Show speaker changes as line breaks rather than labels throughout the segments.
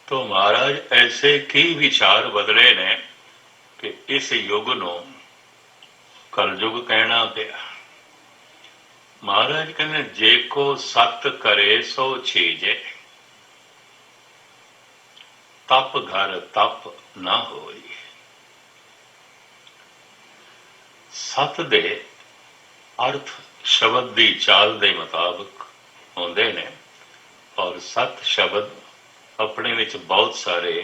तो महाराज ऐसे की विचार बदले ने कि इस युग ਨੂੰ कलयुग कहना ਪਿਆ। महाराज कहने जे को सत करे सो छीजे, तप घर तप ना होई। सत दे अर्थ शब्द ਦੀ ਚਾਲ ਦੇ ਮੁਤਾਬਕ ਹੁੰਦੇ ਨੇ, ਔਰ ਸਤ ਸ਼ਬਦ ਆਪਣੇ ਵਿੱਚ ਬਹੁਤ ਸਾਰੇ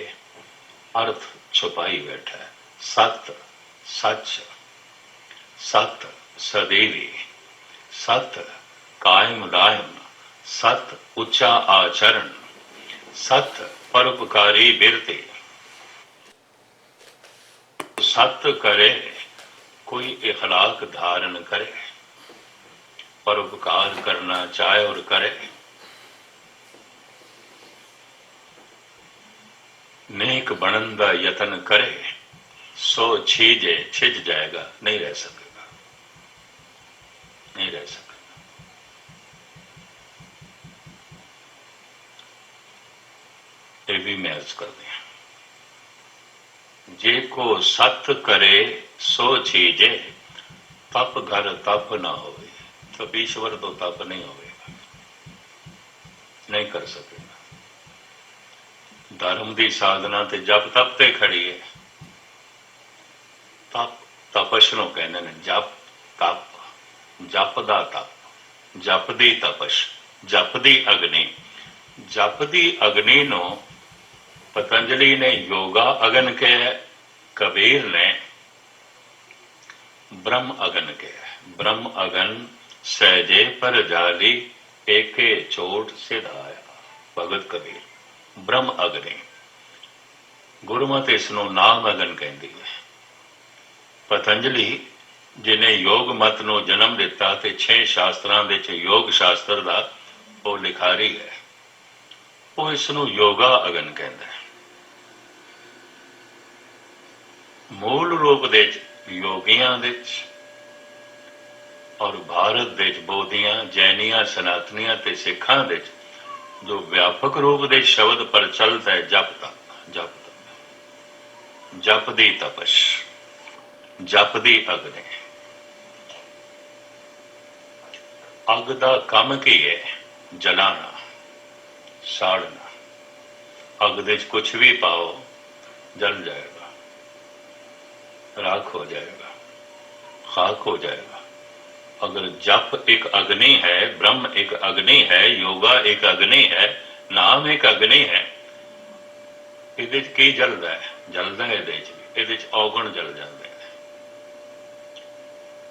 अर्थ छुपाई बैठा है। सत सच, सत सदैवी, सत कायम दायम, सत उच्चा आचरण, सत परोपकारी बिरती। सत करे कोई इखलाक धारण करे, परोपकार करना चाहे और करे, नेक बनन का यतन करे, सो छीजे छिज जाएगा, नहीं रह सकेगा, नहीं रह सकेगा। ये भी मैं अर्ज कर दिया। जे को सत करे सो छीजे, तप घर तप ना होवे। तो ईश्वर तो तप नहीं होगा, नहीं कर सकेगा। धर्म की साधना तो जप तप ते खड़ी है। तप तपश नूं कहंदे ने, जप तप, जप दा तप, जप दी तपश, जप दी अग्नि। जप दी अग्नि नूं पतंजलि ने योगा अगन कहा, कबीर ने ब्रह्म अगन कहा। ब्रह्म अगन सहजे पर जाली, एके चोट सिधाया। भगत कबीर ब्रह्म अग्नि। गुरमत इसनों नाम अगन कहती है। पतंजलि जिन्हें योग मत नूं जन्म दिता ते 6 शास्त्रां दे च योग शास्त्र दा वो लिखारी है, वो इसनों योगा अगन कहता है। मूल रूप दे योगियां दे और भारत दे बोधियां, जैनियां, सनातनियां ते सिखां दे जो व्यापक रूप दे शब्द प्रचलित है, जप तप, जप तप, जप दी तपश, जप दी अग्नि। अग दा काम की है? जलाना, साड़ना। अग दे कुछ भी पाओ जल जाएगा, राख हो जाएगा, खाक हो जाएगा। अगर जप एक अग्नि है, ब्रह्म एक अग्नि है, योगा एक अग्नि है, नाम एक अग्नि है, इहदे च की जलदा है? जलदा है इहदे च, इहदे च औगण जल जांदे ने।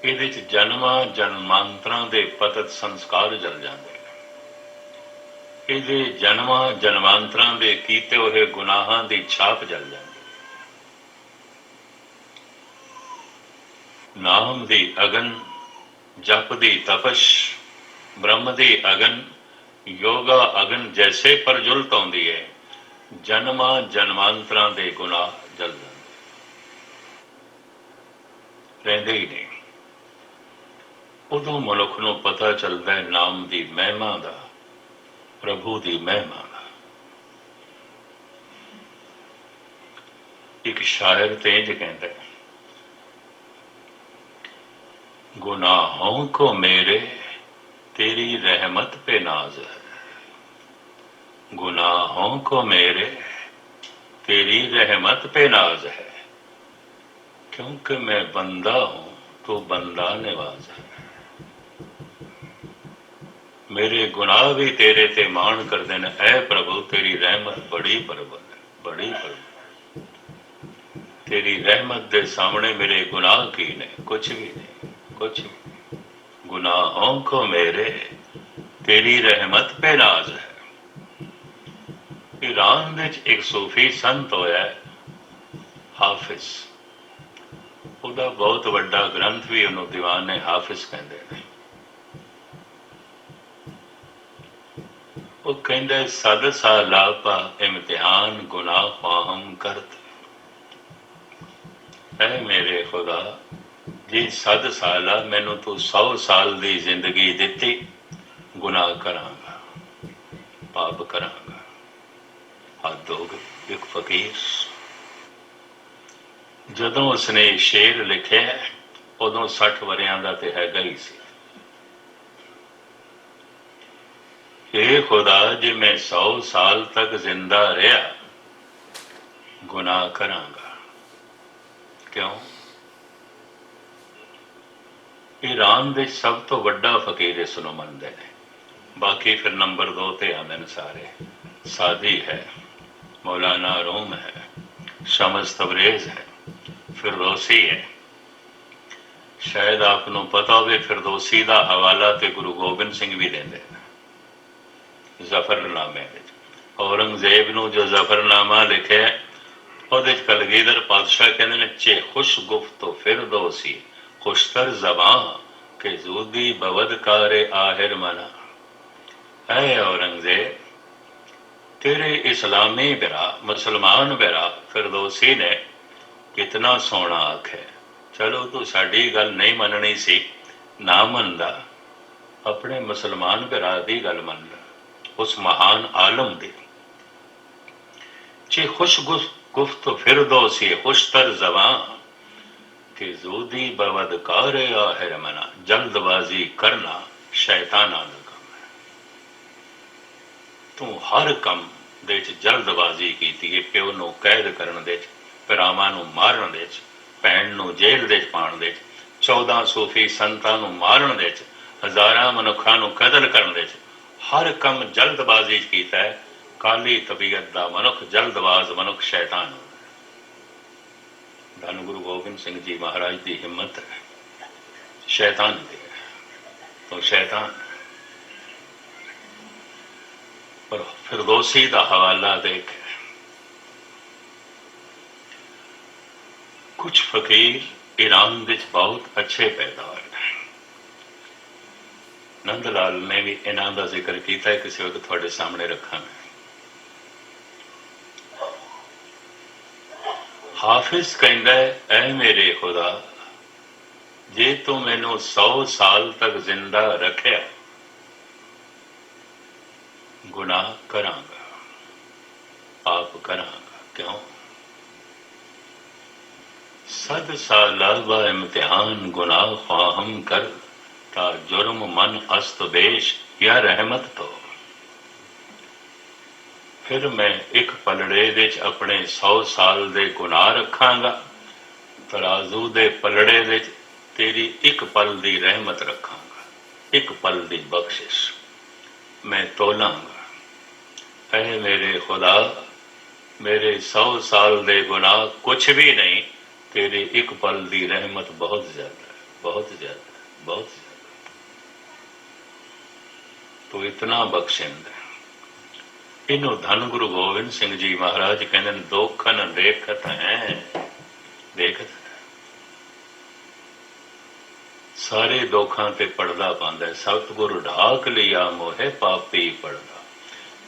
इहदे च जन्मां जन्मांतरां दे पतत संस्कार जल जांदे ने। इहदे जन्मां जन्मांतरां दे कीते होए गुनाहां दी छाप जल जांदी है। नाम दी अगन, जप दी तपश, ब्रह्म दी अगन, योगा अगन जैसे प्रज्वलित होंदी है, जन्मां जन्मांतरां दे गुनाह जल जांदे, रहिंदे ही नहीं। उदों मनुख नूं पता चलदा है नाम दी महिमा दा, प्रभु दी महिमा दा। एक शायर ते इंज कहंदा है, गुनाहों को मेरे तेरी रहमत पे नाज है, गुनाहों को मेरे तेरी रहमत पे नाज है, क्योंकि मैं बंदा हूं तो बंदा निवाज है। मेरे गुनाह भी तेरे ते मान कर देने, ऐ प्रभु तेरी रहमत बड़ी प्रबल है, बड़ी प्रबल। तेरी रहमत के सामने मेरे गुनाह की ने, कुछ भी नहीं, कुछ भी। गुनाहों को मेरे तेरी रहमत पे नाज है। ईरान विच एक सूफी संत होया हाफिज, ਉਹਦਾ बहुत ਵੱਡਾ ग्रंथ भी ਉਹਨੂੰ दीवान ने हाफिज कहते हैं। वो कहते सद सालापा इम्तिहान गुनाह फाहम करत, ऐ मेरे खुदा जी सद साला मैनू तू 100 साल की जिंदगी दिती, गुनाह करांगा, पाप करांगा, हद शब्द हो गए। एक फकीर, जदों उसने शेर लिखे उदों 60 वरियां का तो हैगा ही सी। हे खुदा, जे मैं 100 साल तक जिंदा रहा गुनाह करांगा। क्यों? ईरान दे सब तो वड्डा फकीर इसनों मनदे ने। बाकी फिर नंबर 2 ते आंदे ने सारे। सादी है, मौलाना रूम है, शमस तबरेज है, फिरदौसी है। शायद आपको पता हो फिरदौसी का हवाला तो गुरु गोबिंद सिंह भी देंगे जफरनामे। औरंगजेब न जो जफरनामा लिखे वो कलगीधर पातशाह कहते हैं चे खुश गुफ्त फिरदौसी खुशतर जबां के जूदी बवद कारे आहिर मना। है औरंगजेब, तेरे इस्लामी बिरा मुसलमान बिरा फिरदौसी ने कितना सोना आखे। चलो तू साड़ी गल नहीं मननी सी, ना मनदा, अपने मुसलमान बिरा दी गल मन उस महान आलम दी। चे खुश गुफ्त फिरदौसी खुशतर जबां के जूदी बवद कारे आहिर मना। जल्दबाजी करना शैताना दा काम है। तू हर कम दे जल्दबाजी की, प्यो नूं कैद करन दे, भरावां नूं मारन दे, भैन नूं जेल दे पाण दे, 14 सूफी संतां नूं मारन दे, हज़ारां मनुखां नूं कतल करन दे, हर कम जल्दबाजी कीता है। काली तबीयत का मनुख, जल्दबाज मनुख शैतान। धन गुरु गोबिंद सिंह जी महाराज की हिम्मत है शैतान की। तो शैतान पर फिरदौसी का हवाला देख, कुछ फकीर ईरान विच बहुत अच्छे पैदा हुए। नंद लाल ने भी इन्हों का जिक्र किया, किसी वक्त थोड़े सामने रखा। हाफिज कहता है, ऐ मेरे खुदा, जे तू मैनू 100 साल तक जिंदा रखिया गुनाह करांगा, पाप करांगा। क्यों? 100 साल बा इम्तिहान गुनाह ख्वाहम कर, ता जुर्म मन अस्त बेश या रहमत तो। फिर मैं एक पलड़े दे अपने 100 साल दे गुनाह रखांगा, तराजू दे पलड़े दे तेरी एक पल दी रहमत रखांगा, एक पल दी बख्शिश मैं तोलांगा। ऐ मेरे खुदा, मेरे 100 साल दे गुनाह कुछ भी नहीं, तेरी एक पल दी रहमत बहुत ज्यादा है, बहुत ज्यादा, बहुत ज्यादा। तो इतना बख्शिंद है। इनू धन गुरु गोबिंद सिंह जी महाराज कहते हैं, दोखन देखत है, देखत है। सारे दोखा ते पड़दा पांदा है। सतगुरु ढाक लिया मोहे पापी पड़दा,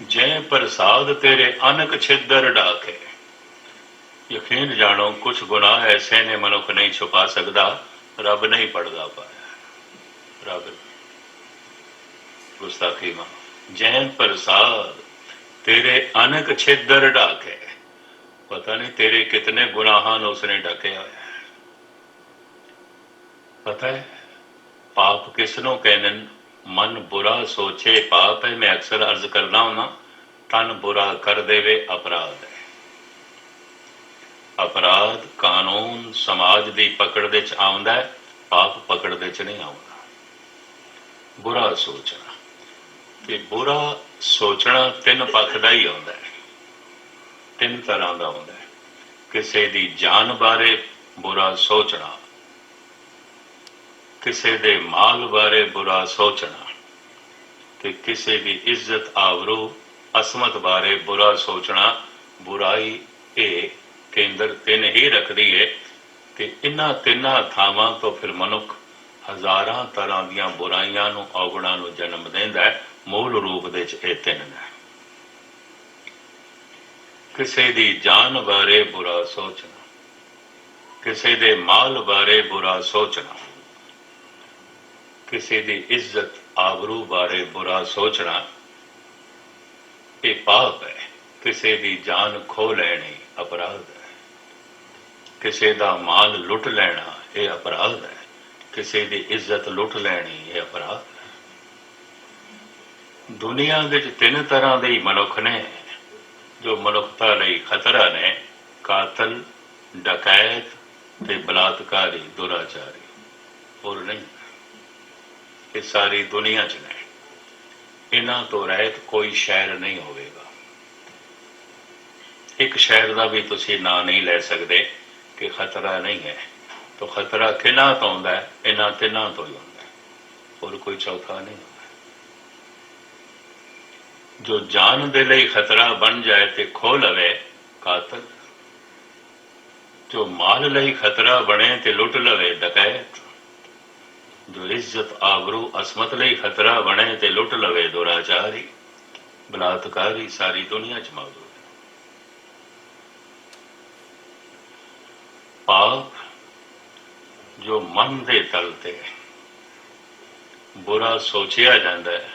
जै प्रसाद तेरे अनक छिदर ढाके। यकीन जानो कुछ गुनाह ऐसे ने मनुख नहीं छुपा सकता, रब नहीं पड़दा पाया। रब गुस्ताखी मां, जै प्रसाद तेरे अनक छिदर ढाके। पता नहीं तेरे कितने गुनाहां उसने ढके हुए। पता है पाप किसनों कहने? मन बुरा सोचे पाप है। मैं अक्सर अर्ज करना हूं, तन बुरा कर देवे अपराध है। अपराध कानून समाज की पकड़ दे आउंदा है, पाप पकड़ दे नहीं आउंदा। बुरा सोचना ते बुरा सोचना तीन पक्ष का ही आउंदा है, तीन तरह का आउंदा है। किसी की जान बारे बुरा सोचना, किसी के माल बारे बुरा सोचना, ते किसी की इज्जत आबरू असमत बारे बुरा सोचना। बुराई ये केंद्र तीन ही रखती है। ते इन्हां तिन्हां थावां तो फिर मनुख हज़ारां तरह दीयां बुराइयां नूं अवगुणां नूं जन्म देंदा है। मूल रूप दे च इह तीन ने। किसी की जान बारे बुरा सोचना, किसी के माल बारे बुरा सोचना, किसी की इज्जत आबरू बारे बुरा सोचना, ये पाप है। ਕਿਸੇ ਦੀ ਜਾਨ ਖੋਹ ਲੈਣੀ ਅਪਰਾਧ ਹੈ, ਕਿਸੇ ਦਾ ਮਾਲ ਲੁੱਟ ਲੈਣਾ ਇਹ ਅਪਰਾਧ ਹੈ, ਕਿਸੇ ਦੀ ਇੱਜ਼ਤ ਲੁੱਟ ਲੈਣੀ ਇਹ ਅਪਰਾਧ ਹੈ। ਦੁਨੀਆ ਵਿੱਚ ਤਿੰਨ ਤਰ੍ਹਾਂ ਦੇ ਮਨੁੱਖ ਨੇ ਜੋ ਮਨੁੱਖਤਾ ਲਈ ਖਤਰਾ ਨੇ: ਕਾਤਲ, ਡਕੈਤ ਤੇ ਬਲਾਤਕਾਰੀ, ਦੁਰਾਚਾਰੀ। ਹੋਰ ਨਹੀਂ, ਇਹ ਸਾਰੀ ਦੁਨੀਆ 'ਚ ਨੇ। ਇਹਨਾਂ ਤੋਂ ਰਹਿਤ ਕੋਈ ਸ਼ਹਿਰ ਨਹੀਂ ਹੋਵੇਗਾ। ਇੱਕ ਸ਼ਹਿਰ ਦਾ ਵੀ ਤੁਸੀਂ ਨਾਂ ਨਹੀਂ ਲੈ ਸਕਦੇ ਕਿ ਖਤਰਾ ਨਹੀਂ ਹੈ। ਤਾਂ ਖਤਰਾ ਕਿਹਨਾਂ ਤੋਂ ਆਉਂਦਾ ਹੈ? ਇਹਨਾਂ ਤਿੰਨਾਂ ਤੋਂ ਹੀ ਹੁੰਦਾ ਹੈ, ਹੋਰ ਕੋਈ ਚੌਥਾ ਨਹੀਂ ਹੁੰਦਾ। ਜੋ ਜਾਨ ਦੇ ਲਈ ਖਤਰਾ ਬਣ ਜਾਏ ਤੇ ਖੋਹ ਲਵੇ, ਕਾਤਲ। ਜੋ ਮਾਲ ਲਈ ਖਤਰਾ ਬਣੇ ਤੇ ਲੁੱਟ ਲਵੇ, ਡਕੈਤ। ਜੋ ਇੱਜ਼ਤ, ਆਬਰੂ, ਅਸਮਤ ਲਈ ਖਤਰਾ ਬਣੇ ਤੇ ਲੁੱਟ ਲਵੇ, ਦੁਰਾਚਾਰੀ, ਬਲਾਤਕਾਰੀ ਸਾਰੀ ਦੁਨੀਆ 'ਚ ਮੌਜੂਦ ਹੈ। ਪਾਪ ਜੋ ਮਨ ਦੇ ਤਲ ਤੇ ਬੁਰਾ ਸੋਚਿਆ ਜਾਂਦਾ ਹੈ,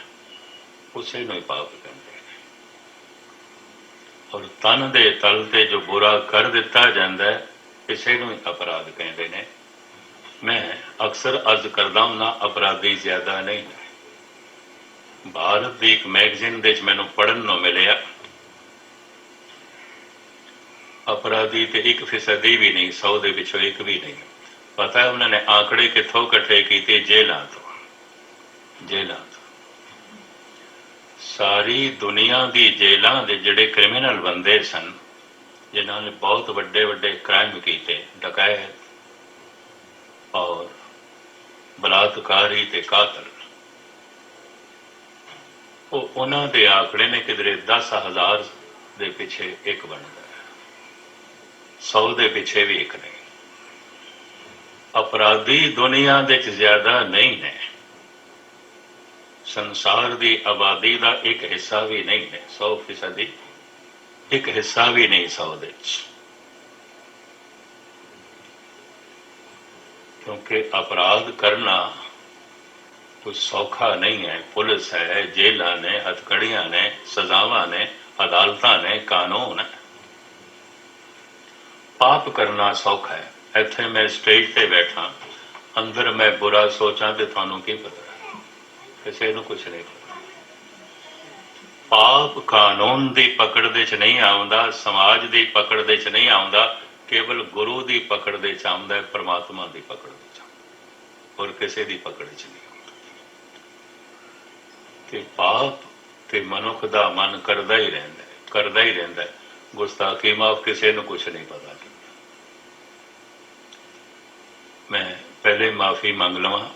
ਉਸੇ ਨੂੰ ਹੀ ਪਾਪ ਕਹਿੰਦੇ ਨੇ। ਔਰ ਤਨ ਦੇ ਤਲ ਤੇ ਜੋ ਬੁਰਾ ਕਰ ਦਿੱਤਾ ਜਾਂਦਾ ਹੈ, ਇਸੇ ਨੂੰ ਹੀ ਅਪਰਾਧ ਕਹਿੰਦੇ ਨੇ। ਮੈਂ ਅਕਸਰ ਅਰਜ਼ ਕਰਦਾ ਹਾਂ ਨਾ, ਅਪਰਾਧੀ ਜ਼ਿਆਦਾ ਨਹੀਂ ਹੈ। ਭਾਰਤ ਦੀ ਇੱਕ ਮੈਗਜ਼ੀਨ ਦੇ ਵਿੱਚ ਮੈਨੂੰ ਪੜ੍ਹਨ ਨੂੰ ਮਿਲਿਆ, ਅਪਰਾਧੀ ਤੇ 1% ਵੀ ਨਹੀਂ, 100 ਦੇ ਵਿੱਚੋਂ ਇੱਕ ਵੀ ਨਹੀਂ। ਪਤਾ ਉਹਨਾਂ ਨੇ ਆંકੜੇ ਕਿੱਥੋਂ ਇਕੱਠੇ ਕੀਤੇ? ਜੇਲ੍ਹਾਂ ਤੋਂ। ਜੇਲ੍ਹਾਂ ਤੋਂ ਸਾਰੀ ਦੁਨੀਆ ਦੀ ਜੇਲ੍ਹਾਂ ਦੇ ਜਿਹੜੇ ਕ੍ਰਿਮੀਨਲ ਬੰਦੇ ਸਨ, ਜਿਨ੍ਹਾਂ ਨੇ ਬਹੁਤ ਵੱਡੇ ਵੱਡੇ ਕ੍ਰਾਈਮ ਕੀਤੇ, ਡਕੈਤ ਔਰ ਬਲਾਤਕਾਰੀ ਤੇ ਕਾਤਲ, ਉਹਨਾਂ ਦੇ ਆંકੜੇ ਨੇ ਕਿਧਰੇ 10,000 ਦੇ ਪਿੱਛੇ ਇੱਕ ਬਣਦਾ ਹੈ, 100 ਦੇ ਪਿੱਛੇ ਵੀ ਇੱਕ ਨਹੀਂ। ਅਪਰਾਧੀ ਦੁਨੀਆ ਦੇ 'ਚ ਜ਼ਿਆਦਾ ਨਹੀਂ ਨੇ, ਸੰਸਾਰ ਦੀ ਆਬਾਦੀ ਦਾ ਇੱਕ ਹਿੱਸਾ ਵੀ ਨਹੀਂ ਹੈ, 100% ਇੱਕ ਹਿੱਸਾ ਵੀ ਨਹੀਂ 100 ਦੇ 'ਚ। ਕਿਉਂਕਿ ਅਪਰਾਧ ਕਰਨਾ ਕੋਈ ਸੌਖਾ ਨਹੀਂ ਹੈ। ਪੁਲਿਸ ਹੈ, ਜੇਲ੍ਹਾਂ ਨੇ, ਹਥਕੜੀਆਂ ਨੇ, ਸਜ਼ਾਵਾਂ ਨੇ, ਅਦਾਲਤਾਂ ਨੇ, ਕਾਨੂੰਨ ਹੈ। ਪਾਪ ਕਰਨਾ ਸੌਖਾ ਹੈ। ਇੱਥੇ ਮੈਂ ਸਟੇਜ ਤੇ ਬੈਠਾ, ਅੰਦਰ ਮੈਂ ਬੁਰਾ ਸੋਚਾਂ ਤੇ ਤੁਹਾਨੂੰ ਕੀ ਪਤਾ? ਕਿਸੇ ਨੂੰ ਕੁਛ ਨਹੀਂ ਪਤਾ। ਪਾਪ ਕਾਨੂੰਨ ਦੀ ਪਕੜ ਦੇ 'ਚ ਨਹੀਂ ਆਉਂਦਾ, ਸਮਾਜ ਦੀ ਪਕੜ ਦੇ 'ਚ ਨਹੀਂ ਆਉਂਦਾ, ਕੇਵਲ ਗੁਰੂ ਦੀ ਪਕੜ ਦੇ 'ਚ ਆਉਂਦਾ ਹੈ, ਪਰਮਾਤਮਾ ਦੀ ਪਕੜ ਦੇ 'ਚ, ਹੋਰ ਕਿਸੇ ਦੀ ਪਕੜ 'ਚ ਨਹੀਂ ਆਉਂਦਾ। ਤੇ ਪਾਪ ਤੇ ਮਨੁੱਖ ਦਾ ਮਨ ਕਰਦਾ ਹੀ ਰਹਿੰਦਾ, ਕਰਦਾ ਹੀ ਰਹਿੰਦਾ। ਗੁਸਤਾਖੀ ਮਾਫ, ਕਿਸੇ ਨੂੰ ਕੁਛ ਨਹੀਂ ਪਤਾ। ਮੈਂ ਪਹਿਲੇ ਮਾਫੀ ਮੰਗ ਲਵਾਂ।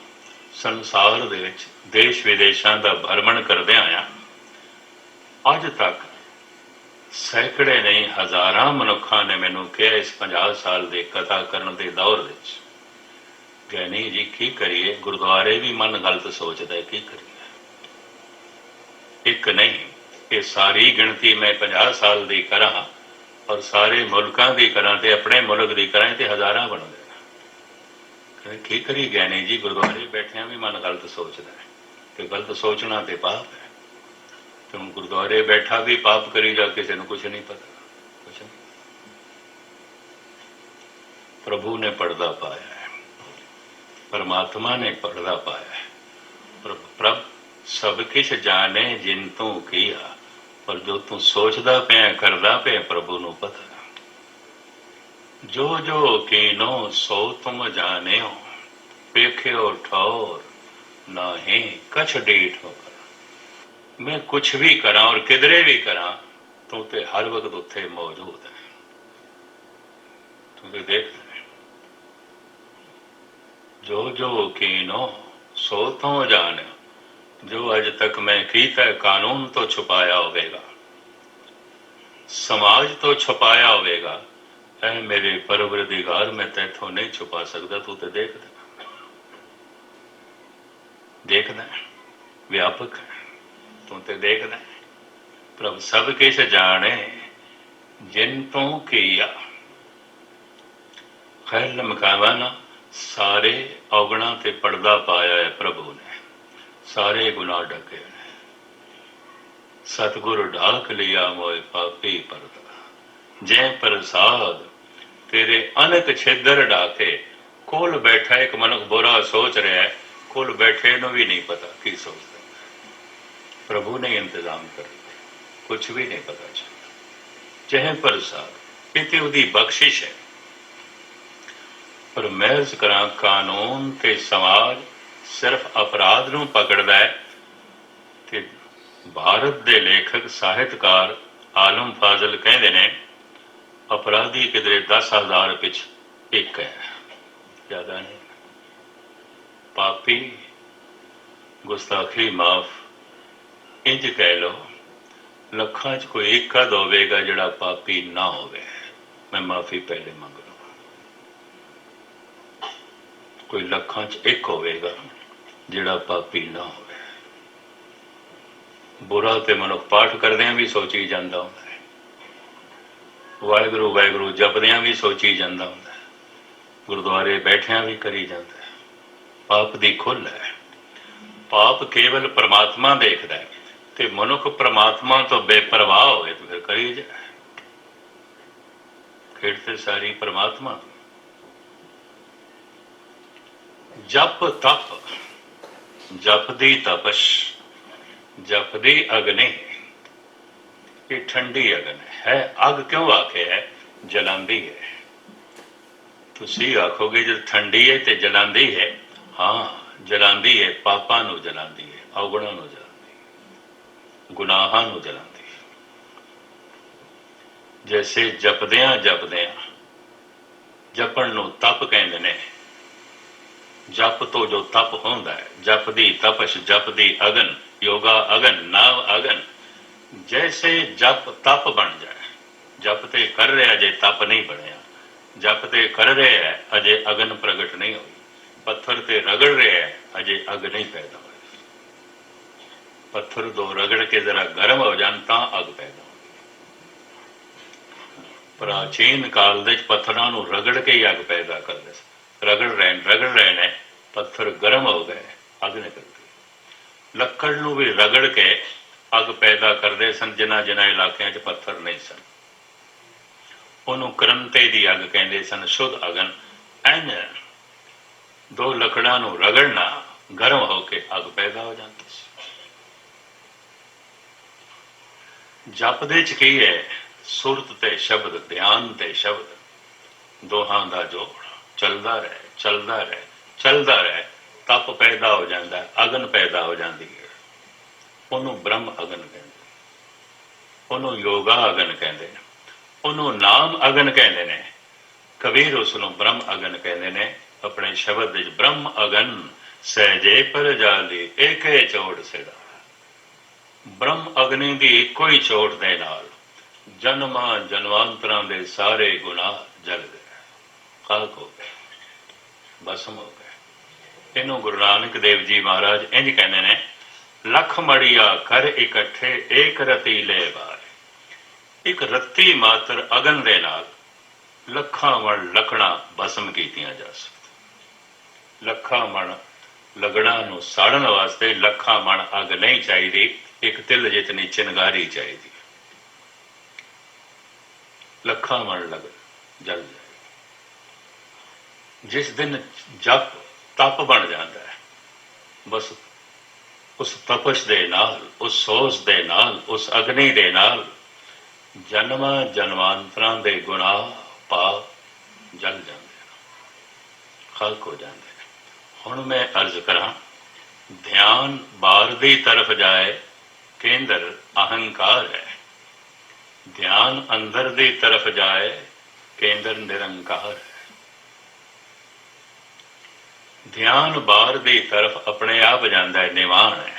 ਸੰਸਾਰ ਦੇ ਵਿੱਚ ਦੇਸ਼ ਵਿਦੇਸ਼ਾਂ ਦਾ ਭਰਮਣ ਕਰਦਿਆਂ ਆਇਆ, ਅੱਜ ਤੱਕ ਸੈਂਕੜੇ ਨਹੀਂ ਹਜ਼ਾਰਾਂ ਮਨੁੱਖਾਂ ਨੇ ਮੈਨੂੰ ਕਿਹਾ ਇਸ 50 ਸਾਲ ਦੇ ਕਥਾ ਕਰਨ ਦੇ ਦੌਰ ਵਿੱਚ, ਗਿਆਨੀ ਜੀ ਕੀ ਕਰੀਏ, ਗੁਰਦੁਆਰੇ ਵੀ ਮਨ ਗਲਤ ਸੋਚਦਾ, ਕੀ ਕਰੀਏ? ਇੱਕ ਨਹੀਂ, ਇਹ ਸਾਰੀ ਗਿਣਤੀ ਮੈਂ 50 ਸਾਲ ਦੀ ਕਰਾਂ ਔਰ ਸਾਰੇ ਮੁਲਕਾਂ ਦੀ ਕਰਾਂ ਤੇ ਆਪਣੇ ਮੁਲਕ ਦੀ ਕਰਾਂ ਤੇ ਹਜ਼ਾਰਾਂ ਬਣਦੇ। ਕੀ ਕਰੀ ਗਿਆਨੀ ਜੀ, ਗੁਰਦੁਆਰੇ ਬੈਠਿਆਂ ਵੀ ਮਨ ਗਲਤ ਸੋਚਦਾ ਹੈ, ਤੇ ਗਲਤ ਸੋਚਣਾ ਤੇ ਪਾਪ ਹੈ। ਤੇ ਹੁਣ ਗੁਰਦੁਆਰੇ ਬੈਠਾ ਵੀ ਪਾਪ ਕਰੀ ਜਾ, ਕਿਸੇ ਨੂੰ ਕੁਛ ਨਹੀਂ ਪਤਾ, ਕੁਛ ਨਹੀਂ। ਪ੍ਰਭੂ ਨੇ ਪਰਦਾ ਪਾਇਆ ਹੈ, ਪਰਮਾਤਮਾ ਨੇ ਪਰਦਾ ਪਾਇਆ ਹੈ। ਪ੍ਰਭ ਸਭ ਕੁਛ ਜਾਣੇ ਜਿਨ ਤੂੰ ਕੀਆ, ਪਰ ਜੋ ਤੂੰ ਸੋਚਦਾ ਪਿਆ, ਕਰਦਾ ਪਿਆ, ਪ੍ਰਭੂ ਨੂੰ ਪਤਾ। ਜੋ ਜੋ ਕੀਨੋ ਸੋ ਤੁਮ ਜਾਣਿਓ, ਵੇਖਿਓ ਠੌਰ ਨਾਹੀਂ ਕਛ ਡੀਠ ਹੋ। ਮੈਂ ਕੁਛ ਵੀ ਕਰਾਂ ਔਰ ਕਿਧਰੇ ਵੀ ਕਰਾਂ, ਤੂੰ ਤੇ ਹਰ ਵਕਤ ਉੱਥੇ ਮੌਜੂਦ ਹੈ, ਤੂੰ ਤੇ ਦੇਖਦਾ ਹੈ। ਜੋ ਜੋ ਕੀਨੋ ਸੋ ਤੁਮ ਜਾਣਿਓ, ਜੋ ਅੱਜ ਤੱਕ ਮੈਂ ਕੀਤਾ ਕਾਨੂੰਨ ਤੋਂ ਛੁਪਾਇਆ ਹੋਵੇਗਾ, ਸਮਾਜ ਤੋਂ ਛੁਪਾਇਆ ਹੋਵੇਗਾ, ਐ ਮੇਰੇ ਪਰਵਰਦੀਗਾਰ ਮੈਂ ਤੈਥੋਂ ਨਹੀਂ ਛੁਪਾ ਸਕਦਾ, ਤੂੰ ਤੇ ਦੇਖਦਾ, ਦੇਖਦਾ, ਵਿਆਪਕ ਹੈ, ਤੂੰ ਤੇ ਦੇਖਦਾ। ਪ੍ਰਭ ਸਭ ਕੁਛ ਜਾਣੇ ਜਿਨ ਤੂੰ ਕੀਆ, ਖੈਰ ਲਮਕਾਵਾ ਨਾ, ਸਾਰੇ ਔਗਣਾਂ ਤੇ ਪਰਦਾ ਪਾਇਆ ਹੈ ਪ੍ਰਭੂ ਨੇ, ਸਾਰੇ ਗੁਨਾਹ ਢਕੇ ਨੇ। सतगुरु ढाक लिया मोए पापी परदा, जै प्रसाद तेरे अनक छिदर ढाके। कोल बैठा एक मनुख बुरा सोच रहा है, कोल बैठे ਨੂੰ भी नहीं पता की सोचता। प्रभु ने इंतजाम कर दिया, कुछ भी नहीं पता चलता। जह प्रसाद ये तो उसकी बख्शिश है। पर महज करा कानून ते समाज सिर्फ अपराध ਨੂੰ पकड़दा है। ਤੇ ਭਾਰਤ ਦੇ ਲੇਖਕ ਸਾਹਿਤਕਾਰ ਆਲਮ ਫਾਜ਼ਲ ਕਹਿੰਦੇ ਨੇ, अपराधी किधरे 10,000 पिछ एक है, ज्यादा नहीं। पापी गुस्ताखी माफ इंज कह लो, लखां च कोई एक अद होवेगा जिहड़ा पापी ना होवे। मैं माफी पहले मंग लूँ। कोई लखां च एक होवेगा जिहड़ा पापी ना होवे। बुरा ते मनुख पाठ करदियां भी सोची जांदा हुंदा, वाहिगुरू वाहिगुरू जपदियां भी सोची जाता हुंदा, गुरुद्वारे बैठिया भी करी जाता है। पाप की खुल है। पाप केवल परमात्मा देखता है, तो मनुख परमात्मा तो बेपरवाह होए तो फिर करी जाए। खेड़ते सारी परमात्मा। जप तप, जपदी तपश, जपदी अग्नि। ये ठंडी अगन है। अग क्यों आखे है? जलांदी है। तुसी आखोगे जो ठंडी है तो जलांदी है। हाँ, जलांदी है, पापां नूं जलांदी है, अवगुणां नूं जलांदी है, गुनाहां नूं जलांदी है। जैसे जपदियां जपदियां, जपण नूं तप कहंदे ने। जप तो जो तप होंदा है, जपदी तपश, जपदी अगन, योगा अगन, नाव अगन। जैसे जप तप बन जाए। जप ते कर रहे अजे तप नहीं बनया, जप ते कर रहे है अजे अगन प्रगट नहीं हुई, पत्थर ते रगड़ रहे है अजे अग नहीं पैदा हुई। पत्थर दो रगड़ के जरा गर्म हो जान तां अग पैदा हो। प्राचीन काल दे पत्थरां नूं रगड़ के ही अग पैदा करदे सी। रगड़ रहे ने, पत्थर गर्म हो गए, अग निकल गई। लक्कड़ नूं भी रगड़ के अग पैदा करते सन, जिन्हां जिन्हां इलाकों च पत्थर नहीं सन। उन्होंने करंते की अग कहते सन, शुद्ध अगन। इंज दो लकड़ां नूं रगड़ना, गर्म होके अग पैदा हो जाती सी। जप दे च की है? सुरत ते शब्द, ध्यान ते शब्द, दोहां दा जोड़ चलदा रहे, चलदा रहे, चलदा रहे। तप पैदा हो जाता है, अगन पैदा हो जाती है। ਉਹਨੂੰ ब्रह्म अगन कहते, ਉਹਨੂੰ योगा अगन कहते हैं, ਉਹਨੂੰ नाम अगन कहते हैं। कबीर उसनों ब्रह्म अगन कहते हैं। अपने शब्द विच ब्रह्म अगन सहजे पर जाली एके चोट सिरा। ब्रह्म अग्नि की एको ही चोट दे नाल जन्मां जन्मांतरां दे सारे गुनाह जल गए, खाक हो गए, भस्म हो गए। इनू गुरु नानक देव जी महाराज इंज कहते हैं, लख मड़िया कर इकट्ठे एक रतीले बार। एक रत्ती मात्र अगन दे नाल लखां मण लकड़ां भस्म कीतियां जा सकदी। लखां मण लगड़ा नूं साड़न वास्ते लखां मण अग नहीं चाहिदी, एक तिल जितनी चिनगारी चाहिदी। लखां मण लग जल जाए। जिस दिन जप तप बन जाता है, बस उस तपश दे नाल, उस सोस दे नाल, उस अग्नि दे नाल जन्मां जन्मांतरां दे गुनाह पाप जल जाते हैं, खाक हो जाते हैं। हुण मैं अर्ज करा, ध्यान बाहर की तरफ जाए, केंद्र अहंकार है। ध्यान अंदर की तरफ जाए, केंद्र निरंकार है। ध्यान बाहर की तरफ अपने आप जाता है, निवाण है।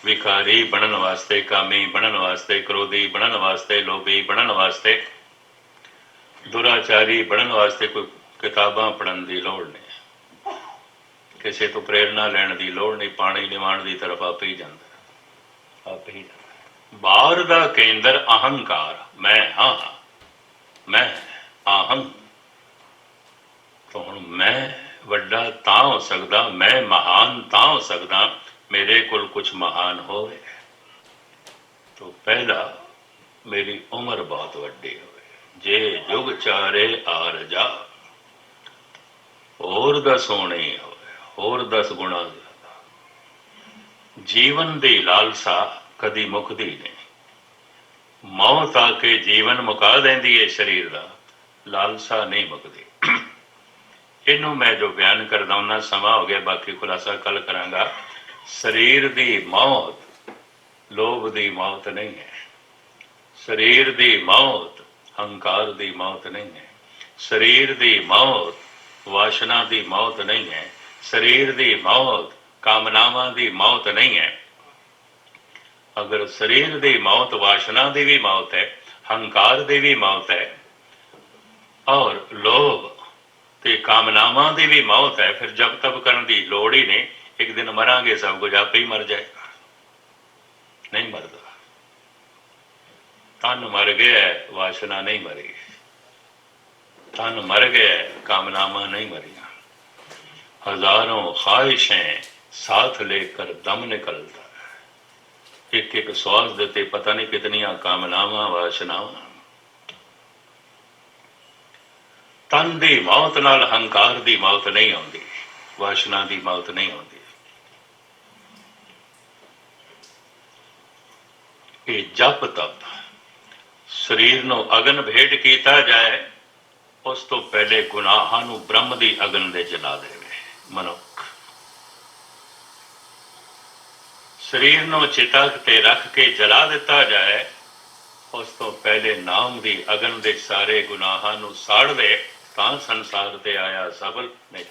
विकारी बनन वास्ते, कामी बनन वास्ते, क्रोधी बनन वास्ते, लोभी बनन वास्ते, दुराचारी बनन वास्ते कोई किताबां पढ़न की लोड़ नहीं, किसी तो प्रेरणा लैण की लोड़ नहीं। पानी निवाण की तरफ आप ही जाता, आप ही जाता। बाहर का केंद्र अहंकार, मैं हाँ, मैं आहं। तो हुण मैं वड्डा तां हो सकदा, मैं महान तां हो सकदा मेरे कोल कुछ महान होवे। तो पहला, मेरी उम्र बहुत वड्डी होवे, जे जुग चारे आर जा, होर 10 होने होवे, होर 10 गुणा ज्यादा। जीवन दी लालसा कदी मुकदी नहीं। मौत आके जीवन मुका देंदी है शरीर का, लालसा नहीं मुकदी। इनू मैं जो बयान करदा उन्ना समा हो गया, बाकी खुलासा कल करांगा। शरीर दी मौत लोभ दी मौत नहीं है, शरीर दी मौत हंकार दी मौत नहीं है, शरीर दी मौत वासना दी मौत नहीं है, शरीर दी मौत कामनावां दी मौत नहीं है। अगर शरीर दी मौत वासना दी भी मौत है, हंकार दी भी मौत है और लोभ ते कामनावां दी भी मौत है, फिर जब तब करने की लोड़ ही नहीं। एक दिन मरांगे, सब कुछ आपे ही मर जाएगा। नहीं मरदा। तन मर गया, वासना नहीं मरी। तन मर गया, कामनावां नहीं मरिया। हजारों ख्वाहिशें साथ लेकर दम निकलता है। एक एक श्वास देते पता नहीं कितनियां कामनावां वासनावां। तन दी मौत नाल हंकार दी मौत नहीं आती, वासना दी मौत नहीं आती। ये जप तप शरीर नूं अगन भेंट कीता जाए, उस तो पहले गुनाहां नूं ब्रह्म दी अगन दे जला देवे मनुख। शरीर नूं चिता ते रख के जला दिता जाए, उस तो पहले नाम दी अगन दे सारे गुनाहां नूं साड़ दे, तां संसार ते आया सबल। नहीं